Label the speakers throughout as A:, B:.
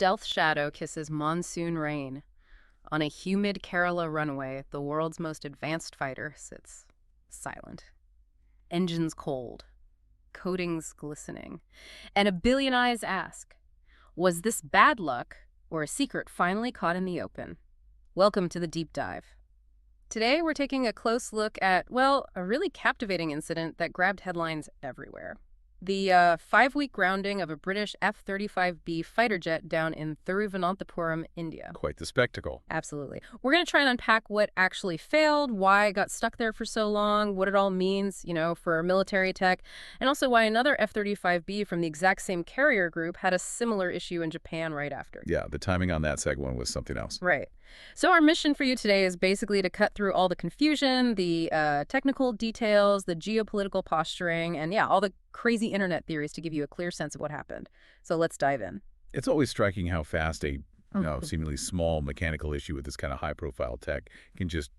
A: stealth shadow kisses monsoon rain. On a humid Kerala runway, the world's most advanced fighter sits silent. Engines cold, coatings glistening, and a billion eyes ask, was this bad luck or a secret finally caught in the open? Welcome to the deep dive. Today we're taking a close look at, well, a really captivating incident that grabbed headlines everywhere. The 5-week grounding of a British F-35B fighter jet down in Thiruvananthapuram, India.
B: Quite the spectacle.
A: Absolutely. We're going to try and unpack what actually failed, why it got stuck there for so long, what it all means, for military tech, and also why another F-35B from the exact same carrier group had a similar issue in Japan right after.
B: Yeah, the timing on that second one was something else.
A: Right. So our mission for you today is basically to cut through all the confusion, the technical details, the geopolitical posturing, and all the crazy internet theories to give you a clear sense of what happened. So let's dive in.
B: It's always striking how fast a seemingly small mechanical issue with this kind of high-profile tech can just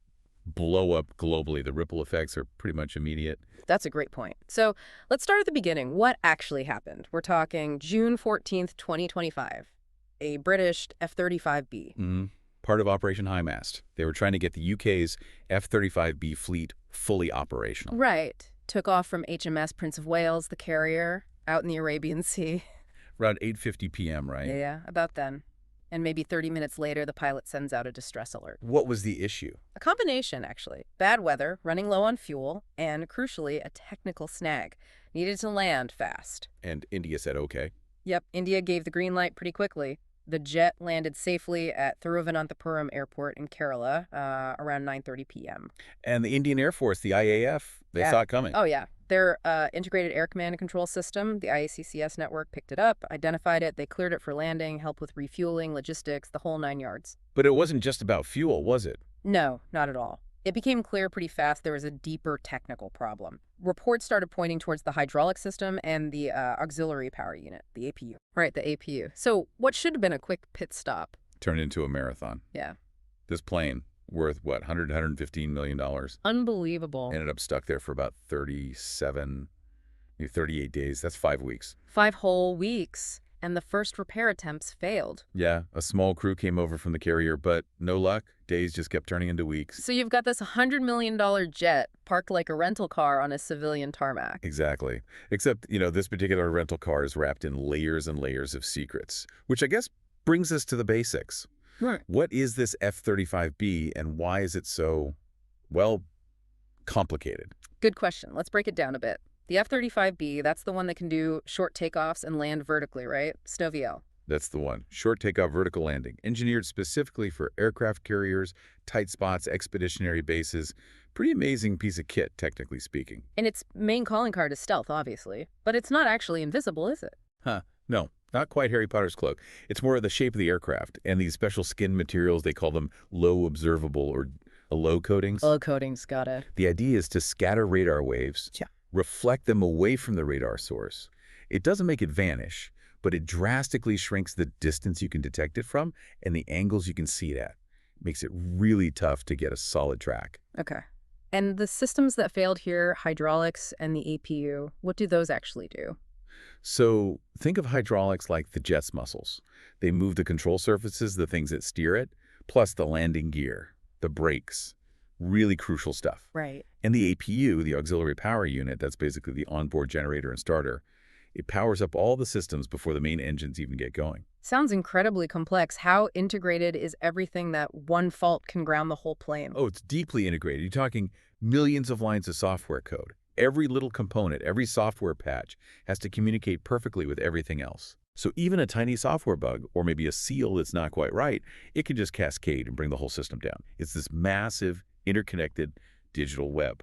B: blow up globally. The ripple effects are pretty much immediate.
A: That's a great point. So let's start at the beginning. What actually happened? We're talking June 14th, 2025, a British F-35B.
B: Part of Operation High Mast. They were trying to get the UK's F-35B fleet fully operational.
A: Right. Took off from HMS Prince of Wales, the carrier, out in the Arabian Sea.
B: Around 8:50 p.m., right?
A: Yeah, about then. And maybe 30 minutes later, the pilot sends out a distress alert.
B: What was the issue?
A: A combination, actually. Bad weather, running low on fuel, and crucially, a technical snag. Needed to land fast.
B: And India said okay.
A: Yep, India gave the green light pretty quickly. The jet landed safely at Thiruvananthapuram Airport in Kerala around 9:30 p.m.
B: And the Indian Air Force, the IAF, they saw it coming.
A: Oh, yeah. Their Integrated Air Command and Control System, the IACCS network, picked it up, identified it, they cleared it for landing, helped with refueling, logistics, the whole 9 yards.
B: But it wasn't just about fuel, was it?
A: No, not at all. It became clear pretty fast there was a deeper technical problem. Reports started pointing towards the hydraulic system and the auxiliary power unit, the APU. Right, the APU. So what should have been a quick pit stop
B: turned into a marathon.
A: Yeah.
B: This plane, worth what, $115 million,
A: unbelievable,
B: ended up stuck there for about 38 days. That's 5 weeks.
A: 5 whole weeks. And the first repair attempts failed.
B: Yeah, a small crew came over from the carrier, but no luck. Days just kept turning into weeks.
A: So you've got this $100 million jet parked like a rental car on a civilian tarmac.
B: Exactly. Except, this particular rental car is wrapped in layers and layers of secrets, which I guess brings us to the basics.
A: Right.
B: What is this F-35B and why is it so, complicated?
A: Good question. Let's break it down a bit. The F-35B, that's the one that can do short takeoffs and land vertically, right? SNOVL.
B: That's the one. Short takeoff, vertical landing. Engineered specifically for aircraft carriers, tight spots, expeditionary bases. Pretty amazing piece of kit, technically speaking.
A: And its main calling card is stealth, obviously. But it's not actually invisible, is it?
B: No, not quite Harry Potter's cloak. It's more of the shape of the aircraft and these special skin materials, they call them low observable or low coatings.
A: Low coatings, got it.
B: The idea is to scatter radar waves.
A: Yeah.
B: Reflect them away from the radar source. It doesn't make it vanish, but it drastically shrinks the distance you can detect it from and the angles you can see it at. Makes it really tough to get a solid track.
A: Okay. And the systems that failed here, hydraulics and the APU, what do those actually do?
B: So think of hydraulics like the jet's muscles. They move the control surfaces, the things that steer it, plus the landing gear, the brakes. Really crucial stuff.
A: Right.
B: And the APU, the auxiliary power unit, that's basically the onboard generator and starter, it powers up all the systems before the main engines even get going.
A: Sounds incredibly complex. How integrated is everything that one fault can ground the whole plane?
B: Oh, it's deeply integrated. You're talking millions of lines of software code. Every little component, every software patch has to communicate perfectly with everything else. So even a tiny software bug, or maybe a seal that's not quite right, it can just cascade and bring the whole system down. It's this massive, interconnected digital web.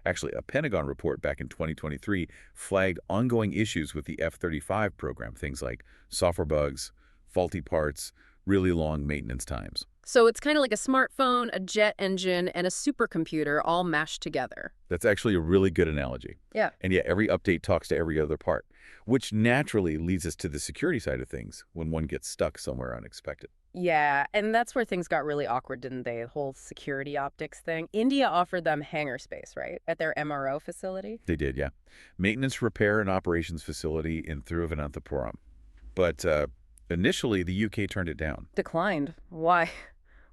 B: Actually, a Pentagon report back in 2023 flagged ongoing issues with the F-35 program, things like software bugs, faulty parts, really long maintenance times.
A: So it's kind of like a smartphone, a jet engine, and a supercomputer all mashed together.
B: That's actually a really good analogy.
A: Yeah.
B: And yet every update talks to every other part, which naturally leads us to the security side of things when one gets stuck somewhere unexpected.
A: Yeah, and that's where things got really awkward, didn't they? The whole security optics thing. India offered them hangar space, right, at their MRO facility?
B: They did, yeah. Maintenance, repair, and operations facility in Thiruvananthapuram. But Initially, the UK turned it down.
A: Declined. Why?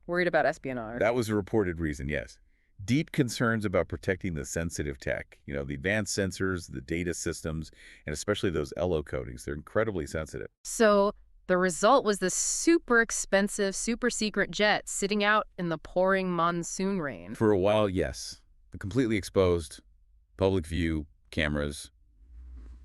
A: Worried about espionage.
B: That was a reported reason, yes. Deep concerns about protecting the sensitive tech, the advanced sensors, the data systems, and especially those LO coatings. They're incredibly sensitive.
A: So the result was this super expensive, super secret jet sitting out in the pouring monsoon rain.
B: For a while, yes. Completely exposed, public view, cameras,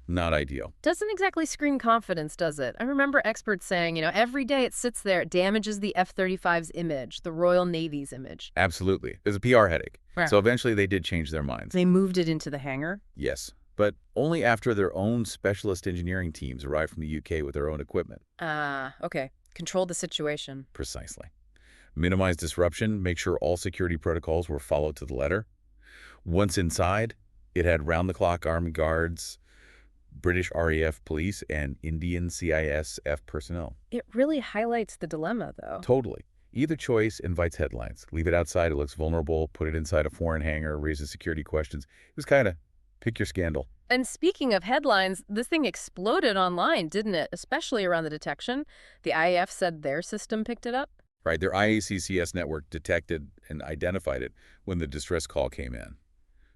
B: not ideal.
A: Doesn't exactly scream confidence, does it? I remember experts saying, every day it sits there, it damages the F-35's image, the Royal Navy's image.
B: Absolutely. There's a PR headache.
A: Right.
B: So eventually they did change their minds.
A: They moved it into the hangar?
B: Yes, but only after their own specialist engineering teams arrived from the UK with their own equipment.
A: Okay. Controlled the situation.
B: Precisely. Minimize disruption, make sure all security protocols were followed to the letter. Once inside, it had round-the-clock armed guards, British RAF police, and Indian CISF personnel.
A: It really highlights the dilemma, though.
B: Totally. Either choice invites headlines. Leave it outside, it looks vulnerable. Put it inside a foreign hangar, raises security questions. It was kind of pick your scandal.
A: And speaking of headlines, this thing exploded online, didn't it? Especially around the detection. The IAF said their system picked it up.
B: Right, their IACCS network detected and identified it when the distress call came in.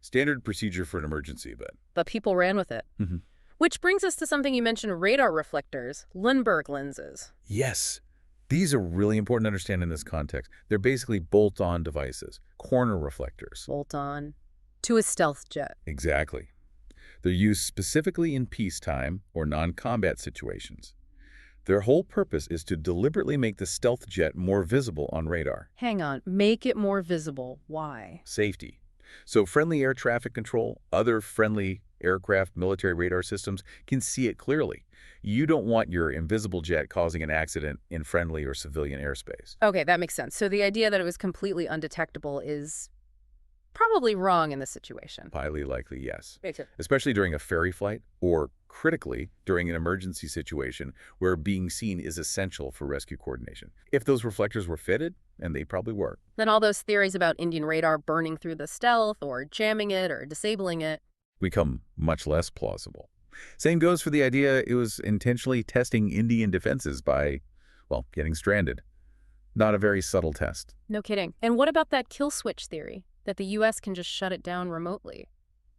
B: Standard procedure for an emergency, but...
A: But people ran with it.
B: Mm-hmm.
A: Which brings us to something you mentioned, radar reflectors, Lindbergh lenses.
B: Yes. These are really important to understand in this context. They're basically bolt-on devices, corner reflectors.
A: Bolt-on to a stealth jet.
B: Exactly. They're used specifically in peacetime or non-combat situations. Their whole purpose is to deliberately make the stealth jet more visible on radar.
A: Hang on. Make it more visible. Why?
B: Safety. So friendly air traffic control, other friendly aircraft, military radar systems can see it clearly. You don't want your invisible jet causing an accident in friendly or civilian airspace.
A: Okay, that makes sense. So the idea that it was completely undetectable is probably wrong in this situation.
B: Highly likely, yes.
A: Makes sense.
B: Especially during a ferry flight or, critically, during an emergency situation where being seen is essential for rescue coordination. If those reflectors were fitted, and they probably were.
A: Then all those theories about Indian radar burning through the stealth or jamming it or disabling it
B: become much less plausible. Same goes for the idea it was intentionally testing Indian defenses by, well, getting stranded. Not a very subtle test.
A: No kidding. And what about that kill switch theory, that the U.S. can just shut it down remotely?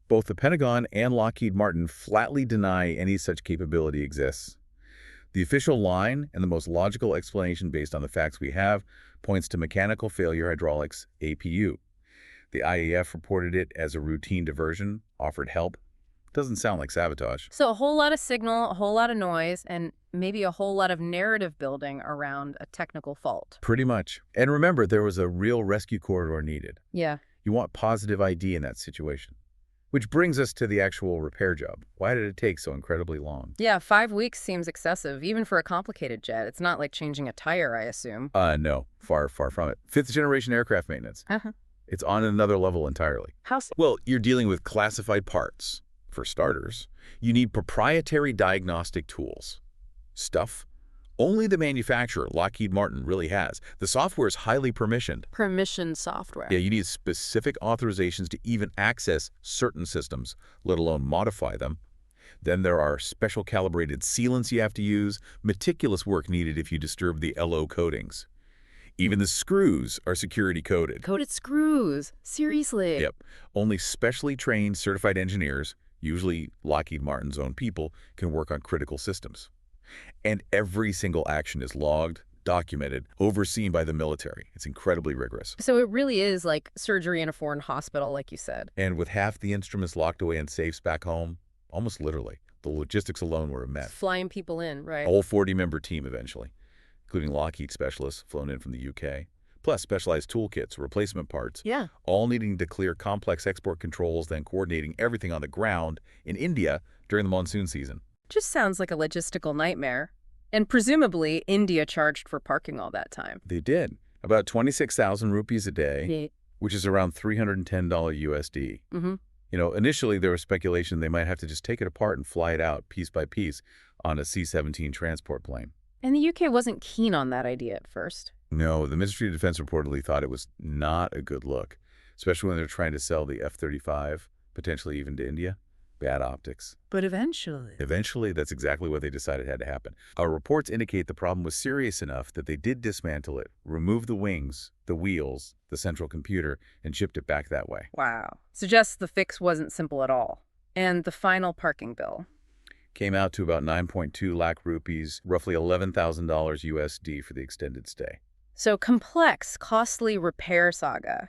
B: Both the Pentagon and Lockheed Martin flatly deny any such capability exists. The official line, and the most logical explanation based on the facts we have, points to mechanical failure hydraulics, APU. The IAF reported it as a routine diversion, offered help. Doesn't sound like sabotage.
A: So a whole lot of signal, a whole lot of noise, and maybe a whole lot of narrative building around a technical fault.
B: Pretty much. And remember, there was a real rescue corridor needed.
A: Yeah.
B: You want positive ID in that situation. Which brings us to the actual repair job. Why did it take so incredibly long?
A: Yeah, 5 weeks seems excessive, even for a complicated jet. It's not like changing a tire, I assume.
B: No. Far, far from it. 5th-generation aircraft maintenance. It's on another level entirely.
A: How so?
B: Well, you're dealing with classified parts. For starters, you need proprietary diagnostic tools. Stuff only the manufacturer, Lockheed Martin, really has. The software is highly permissioned.
A: Permissioned software.
B: Yeah, you need specific authorizations to even access certain systems, let alone modify them. Then there are special calibrated sealants you have to use, meticulous work needed if you disturb the LO coatings. Even the screws are security coded.
A: Coded screws? Seriously?
B: Yep. Only specially trained certified engineers, usually Lockheed Martin's own people, can work on critical systems. And every single action is logged, documented, overseen by the military. It's incredibly rigorous.
A: So it really is like surgery in a foreign hospital, like you said.
B: And with half the instruments locked away in safes back home, almost literally, the logistics alone were a mess.
A: Flying people in, right?
B: A whole 40-member team eventually, including Lockheed specialists flown in from the UK, plus specialized toolkits, replacement parts,
A: Yeah.
B: all needing to clear complex export controls, then coordinating everything on the ground in India during the monsoon season.
A: Just sounds like a logistical nightmare. And presumably, India charged for parking all that time.
B: They did. About 26,000 rupees a day,
A: Yeah.
B: which is around $310 USD.
A: Mm-hmm.
B: Initially there was speculation they might have to just take it apart and fly it out piece by piece on a C-17 transport plane.
A: And the UK wasn't keen on that idea at first.
B: No, the Ministry of Defense reportedly thought it was not a good look, especially when they're trying to sell the F-35, potentially even to India. Bad optics.
A: But eventually.
B: Eventually, that's exactly what they decided had to happen. Our reports indicate the problem was serious enough that they did dismantle it, remove the wings, the wheels, the central computer, and shipped it back that way.
A: Wow. Suggests the fix wasn't simple at all. And the final parking bill?
B: Came out to about 9.2 lakh rupees, roughly $11,000 USD for the extended stay.
A: So complex, costly repair saga.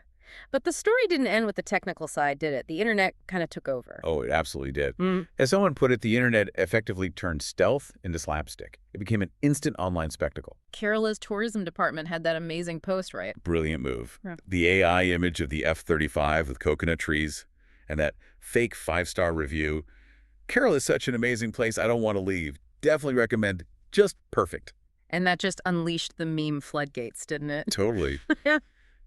A: But the story didn't end with the technical side, did it? The internet kind of took over.
B: Oh, it absolutely did. As someone put it, the internet effectively turned stealth into slapstick. It became an instant online spectacle.
A: Kerala's tourism department had that amazing post, right?
B: Brilliant move.
A: Yeah.
B: The AI image of the F-35 with coconut trees and that fake 5-star review. Kerala is such an amazing place. I don't want to leave. Definitely recommend. Just perfect.
A: And that just unleashed the meme floodgates, didn't it?
B: Totally.
A: Yeah.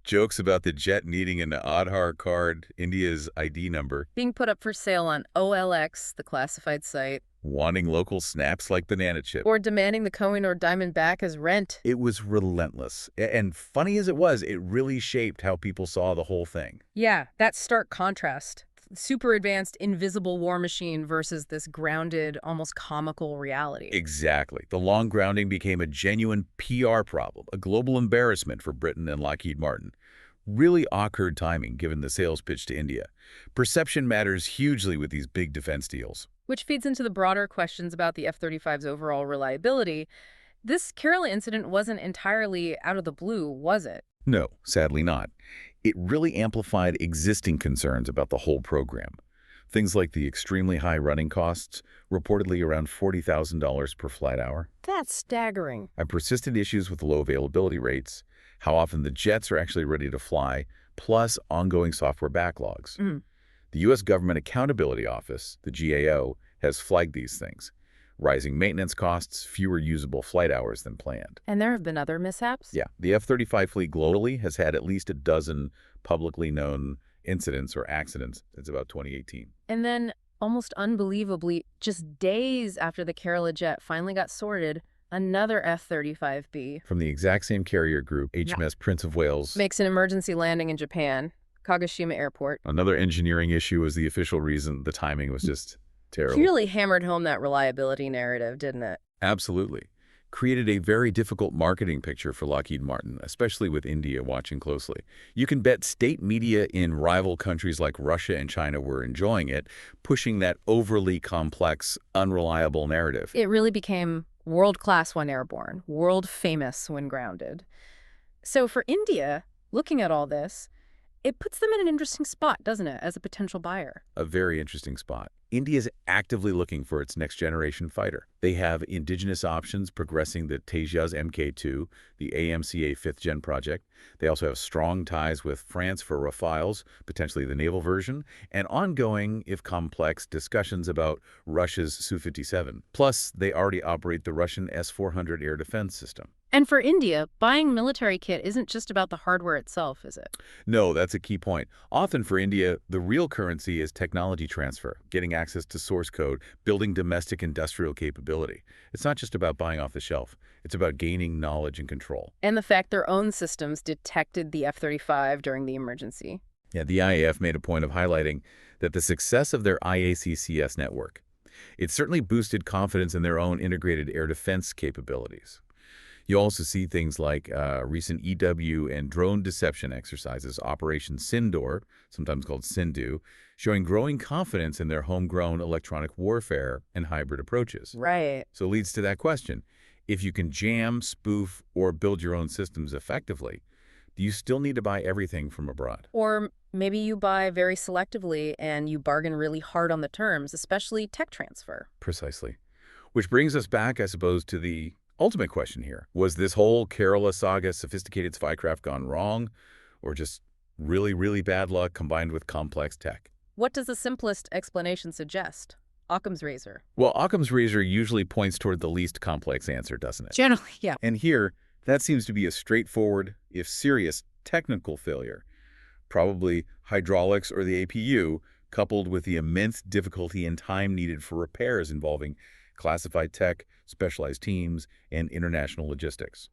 B: Jokes about the jet needing an Aadhaar card, India's ID number.
A: Being put up for sale on OLX, the classified site.
B: Wanting local snaps like banana chip.
A: Or demanding the coin or diamond back as rent.
B: It was relentless. And funny as it was, it really shaped how people saw the whole thing.
A: Yeah, that stark contrast. Super advanced, invisible war machine versus this grounded, almost comical reality.
B: Exactly. The long grounding became a genuine PR problem, a global embarrassment for Britain and Lockheed Martin. Really awkward timing given the sales pitch to India. Perception matters hugely with these big defense deals.
A: Which feeds into the broader questions about the F-35's overall reliability. This Kerala incident wasn't entirely out of the blue, was it?
B: No, sadly not. It really amplified existing concerns about the whole program. Things like the extremely high running costs, reportedly around $40,000 per flight hour.
A: That's staggering.
B: And persistent issues with low availability rates, how often the jets are actually ready to fly, plus ongoing software backlogs. The U.S. Government Accountability Office, the GAO, has flagged these things. Rising maintenance costs, fewer usable flight hours than planned.
A: And there have been other mishaps?
B: Yeah, the F-35 fleet globally has had at least a dozen publicly known incidents or accidents since about 2018.
A: And then, almost unbelievably, just days after the Kerala jet finally got sorted, another F-35B
B: From the exact same carrier group, HMS Prince of Wales,
A: makes an emergency landing in Japan, Kagoshima Airport.
B: Another engineering issue was the official reason. The timing was just terrible.
A: Really hammered home that reliability narrative, didn't it?
B: Absolutely. Created a very difficult marketing picture for Lockheed Martin, especially with India watching closely. You can bet state media in rival countries like Russia and China were enjoying it, pushing that overly complex, unreliable narrative.
A: It really became world-class when airborne, world-famous when grounded. So for India, looking at all this, it puts them in an interesting spot, doesn't it, as a potential buyer?
B: A very interesting spot. India is actively looking for its next-generation fighter. They have indigenous options progressing the Tejas Mk2, the AMCA 5th-gen project. They also have strong ties with France for Rafales, potentially the naval version, and ongoing, if complex, discussions about Russia's Su-57. Plus, they already operate the Russian S-400 air defense system.
A: And for India, buying military kit isn't just about the hardware itself, is it?
B: No, that's a key point. Often for India, the real currency is technology transfer, getting access to source code, building domestic industrial capability. It's not just about buying off the shelf. It's about gaining knowledge and control.
A: And the fact their own systems detected the F-35 during the emergency.
B: Yeah, the IAF made a point of highlighting that the success of their IACCS network, it certainly boosted confidence in their own integrated air defense capabilities. You also see things like recent EW and drone deception exercises, Operation Sindoor, sometimes called Sindhu, showing growing confidence in their homegrown electronic warfare and hybrid approaches.
A: Right.
B: So it leads to that question. If you can jam, spoof, or build your own systems effectively, do you still need to buy everything from abroad?
A: Or maybe you buy very selectively and you bargain really hard on the terms, especially tech transfer.
B: Precisely. Which brings us back, I suppose, to the ultimate question here. Was this whole Kerala saga sophisticated spycraft gone wrong, or just really, really bad luck combined with complex tech?
A: What does the simplest explanation suggest? Occam's razor.
B: Well, Occam's razor usually points toward the least complex answer, doesn't it?
A: Generally, yeah.
B: And here, that seems to be a straightforward, if serious, technical failure. Probably hydraulics or the APU, coupled with the immense difficulty and time needed for repairs involving classified tech, specialized teams, and international logistics.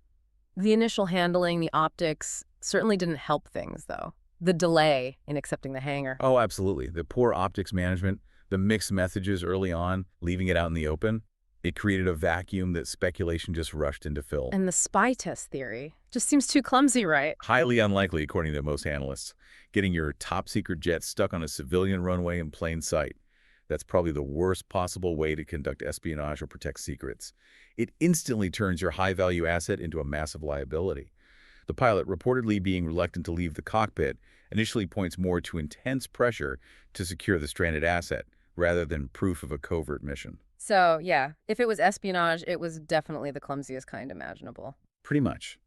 A: The initial handling, the optics, certainly didn't help things, though. The delay in accepting the hangar.
B: Oh, absolutely. The poor optics management, The mixed messages early on, leaving it out in the open, it created a vacuum that speculation just rushed in to fill.
A: And the spy test theory just seems too clumsy, right?
B: Highly unlikely, according to most analysts. Getting your top-secret jet stuck on a civilian runway in plain sight. That's probably the worst possible way to conduct espionage or protect secrets. It instantly turns your high-value asset into a massive liability. The pilot reportedly being reluctant to leave the cockpit initially points more to intense pressure to secure the stranded asset, rather than proof of a covert mission.
A: So, yeah, if it was espionage, it was definitely the clumsiest kind imaginable.
B: Pretty much.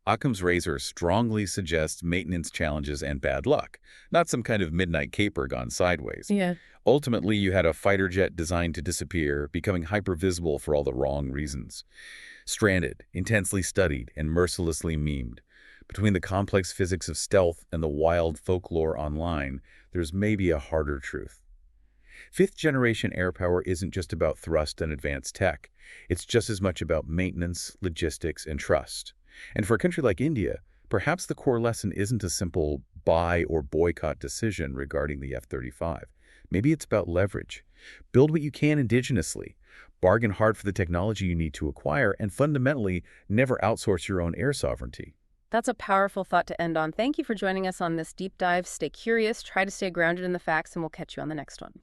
B: Occam's razor strongly suggests maintenance challenges and bad luck, not some kind of midnight caper gone sideways.
A: Yeah.
B: Ultimately, you had a fighter jet designed to disappear, becoming hyper-visible for all the wrong reasons. Stranded, intensely studied, and mercilessly memed. Between the complex physics of stealth and the wild folklore online, there's maybe a harder truth. Fifth-generation air power isn't just about thrust and advanced tech. It's just as much about maintenance, logistics, and trust. And for a country like India, perhaps the core lesson isn't a simple buy or boycott decision regarding the F-35. Maybe it's about leverage. Build what you can indigenously. Bargain hard for the technology you need to acquire, and fundamentally, never outsource your own air sovereignty.
A: That's a powerful thought to end on. Thank you for joining us on this deep dive. Stay curious, try to stay grounded in the facts, and we'll catch you on the next one.